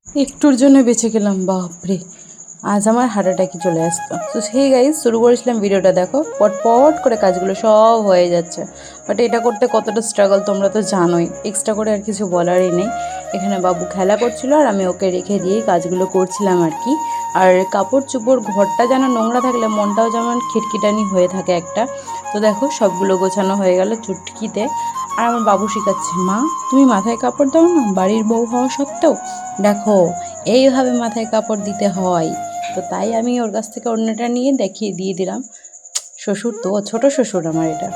একটুর জন্য বেঁচে গেলাম, বাপরে আজ আমার হার্ট অ্যাটাকই চলে আসতো। তো সেই গাইজ শুরু করেছিলাম ভিডিওটা, দেখো পটপট করে কাজগুলো সব হয়ে যাচ্ছে। বাট এটা করতে কতটা স্ট্রাগল তোমরা তো জানোই, এক্সট্রা করে আর কিছু বলারই নেই। এখানে বাবু খেলা করছিল আর আমি ওকে রেখে দিয়েই কাজগুলো করছিলাম আর কি। আর কাপড় চোপড় ঘরটা যেন নোংরা থাকলে মনটাও যেমন খিটখিটানি হয়ে থাকে একটা। তো দেখো সবগুলো গোছানো হয়ে গেল চুটকিতে। আর আমার বাবু শেখাচ্ছে, মা তুমি মাথায় কাপড় দাও না বাড়ির বউ হওয়া সত্ত্বেও, দেখো এইভাবে মাথায় কাপড় দিতে হয়। তো তাই আমি ওর কাছ থেকে অন্যটা নিয়ে দেখিয়ে দিয়ে দিলাম। শ্বশুর তো, ছোট শ্বশুর আমার এটা।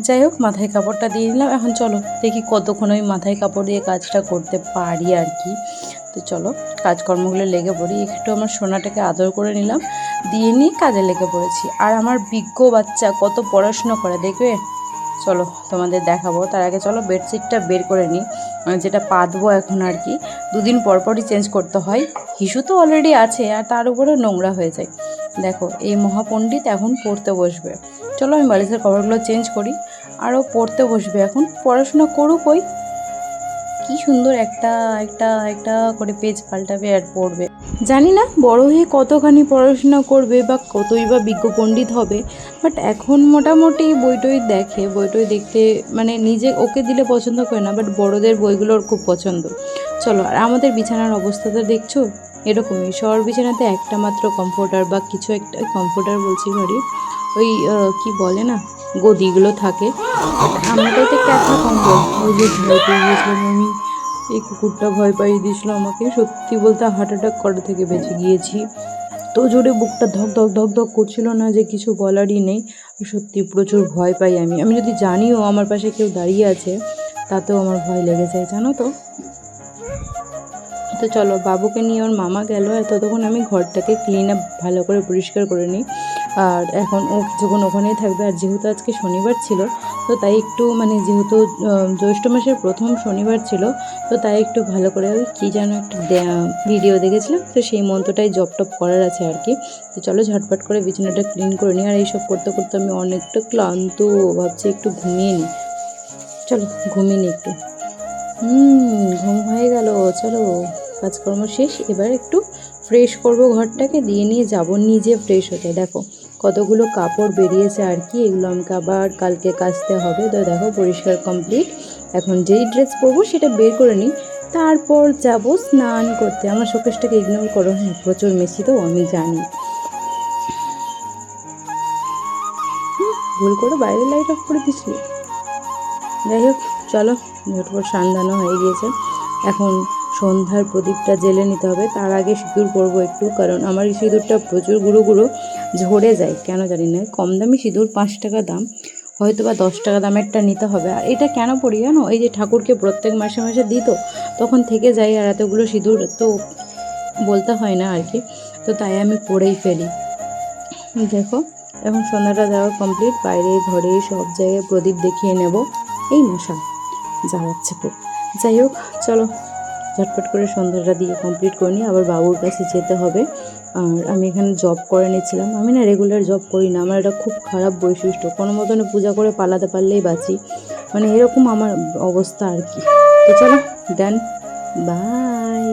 যাই হোক মাথায় কাপড়টা দিয়ে দিলাম। এখন চলো দেখি কতক্ষণ ওই মাথায় কাপড় দিয়ে কাজটা করতে পারি আর কি। তো চলো কাজকর্মগুলো লেগে পড়ি। একটু আমার সোনাটাকে আদর করে নিলাম, দিয়ে নিয়ে কাজে লেগে পড়েছি। আর আমার বিজ্ঞ বাচ্চা কত পড়াশুনো করে দেখবে, চলো তোমাদের দেখাবো। তার আগে চলো বেডশিটটা বের করে নিই, যেটা পাতবো এখন আর কি। দুদিন পর পরই চেঞ্জ করতে হয়, হিসু তো অলরেডি আছে আর তার উপরেও নোংরা হয়ে যায়। দেখো এই মহাপণ্ডিত এখন পড়তে বসবে। চলো আমি বালিশের কভারগুলো চেঞ্জ করি। আরও পড়তে বসবে, এখন পড়াশোনা করুক। ওই কি সুন্দর একটা একটা একটা করে পেজ পাল্টাবে আর পড়বে। জানি না বড় হয়ে কতখানি পড়াশোনা করবে বা কতই বা বিজ্ঞ পণ্ডিত হবে, বাট এখন মোটামুটি বইটই দেখে। বইটই দেখতে মানে নিজে ওকে দিলে পছন্দ করে না, বাট বড়দের বইগুলোর খুব পছন্দ। চলো, আর আমাদের বিছানার অবস্থাটা দেখছো, এরকমই শহর বিছানাতে একটা মাত্র কমফোর্টার বা কিছু একটা, কমফোর্টার বলছি সরি, ওই কি বলে না গদিগুলো থাকে। আমারটাই তো ক্যাথা কম্বল। ওই যে ভয় পেয়ে গিয়েছিলাম আমি, এই কুকুরটা ভয় পাইয়ে দিয়েছিল আমাকে। সত্যি বলতে হার্ট অ্যাটাক করা থেকে বেঁচে গিয়েছি। তো জোরে বুকটা ধক ধক ধক ধক করছিল না যে কিছু বলারই নেই। সত্যি প্রচুর ভয় পাই আমি। আমি যদি জানিও আমার পাশে কেউ দাঁড়িয়ে আছে, তাতেও আমার ভয় লেগে যায়, জানো তো। তো চলো বাবুকে নিয়ে ওর মামা গেল, আর ততক্ষণ আমি ঘরটাকে ক্লিন আপ ভালো করে পরিষ্কার করে নিই। আর এখন ও কিছুক্ষণ ওখানেই থাকবে। আর যেহেতু আজকে শনিবার ছিল, তো তাই একটু মানে যেহেতু জ্যৈষ্ঠ মাসের প্রথম শনিবার ছিল, তো তাই একটু ভালো করে ওই কী যেন একটা ভিডিও দেখেছিলাম, তো সেই মন্ত্রটাই জপ টপ করার আছে আর কি। তো চলো ঝটপট করে বিছানাটা ক্লিন করে নিই। আর এইসব করতে করতে আমি অনেকটা ক্লান্ত, ভাবছি একটু ঘুমিয়ে নিই। চলো ঘুমিয়ে নিই একটু। ঘুম হয়ে গেল। চলো কাজকর্ম শেষ, এবার একটু ফ্রেশ করব ঘরটাকে, দিয়ে নিয়ে যাব নিজে ফ্রেশ হতে। দেখো কতগুলো কাপড় বেরিয়েছে আর কি, এগুলো আমাকে আবার কালকে কাচতে হবে। তো দেখো পরিষ্কার কমপ্লিট। এখন যেই ড্রেস পরবো সেটা বের করে নিই, তারপর যাব স্নান করতে। আমার শোকেসটাকে ইগনোর করো, হ্যাঁ প্রচুর মেশি তো আমি জানি। ভুল করে বাইরের লাইট অফ করে দিচ্ছি। যাই হোক চলো ঝটপট সান্দানো হয়ে গিয়েছে। এখন সন্ধ্যার প্রদীপটা জেলে নিতে হবে। তার আগে সিঁদুর পরবো একটু, কারণ আমার এই সিঁদুরটা প্রচুর গুঁড়ো গুঁড়ো ঝরে যায় কেন জানি না। কম দামি সিঁদুর 5 টাকা দাম, হয়তো বা 10 টাকা দামেরটা নিতে হবে। আর এটা কেন পরি জানো, এই যে ঠাকুরকে প্রত্যেক মাসে মাসে দিত, তখন থেকে যাই। আর এতগুলো সিঁদুর তো বলতে হয় না আর কি, তো তাই আমি পরেই ফেলি। দেখো এখন সন্ধ্যাটা দেওয়া কমপ্লিট, বাইরে ঘরে সব জায়গায় প্রদীপ দেখিয়ে নেব। এই মশা জ্বালাচ্ছে খুব। যাই হোক চলো ঝটপট করে সন্ধ্যাটা দিয়ে কমপ্লিট করে নিই, আবার বাবুর কাছে যেতে হবে। আর আমি এখানে জব করে নিচ্ছিলাম। আমি না রেগুলার জব করি না, আমার এটা খুব খারাপ বৈশিষ্ট্য। কোনো মতনে পূজা করে পালাতে পারলেই বাঁচি, মানে এরকম আমার অবস্থা আর কি। তো চলো ডান, বাই।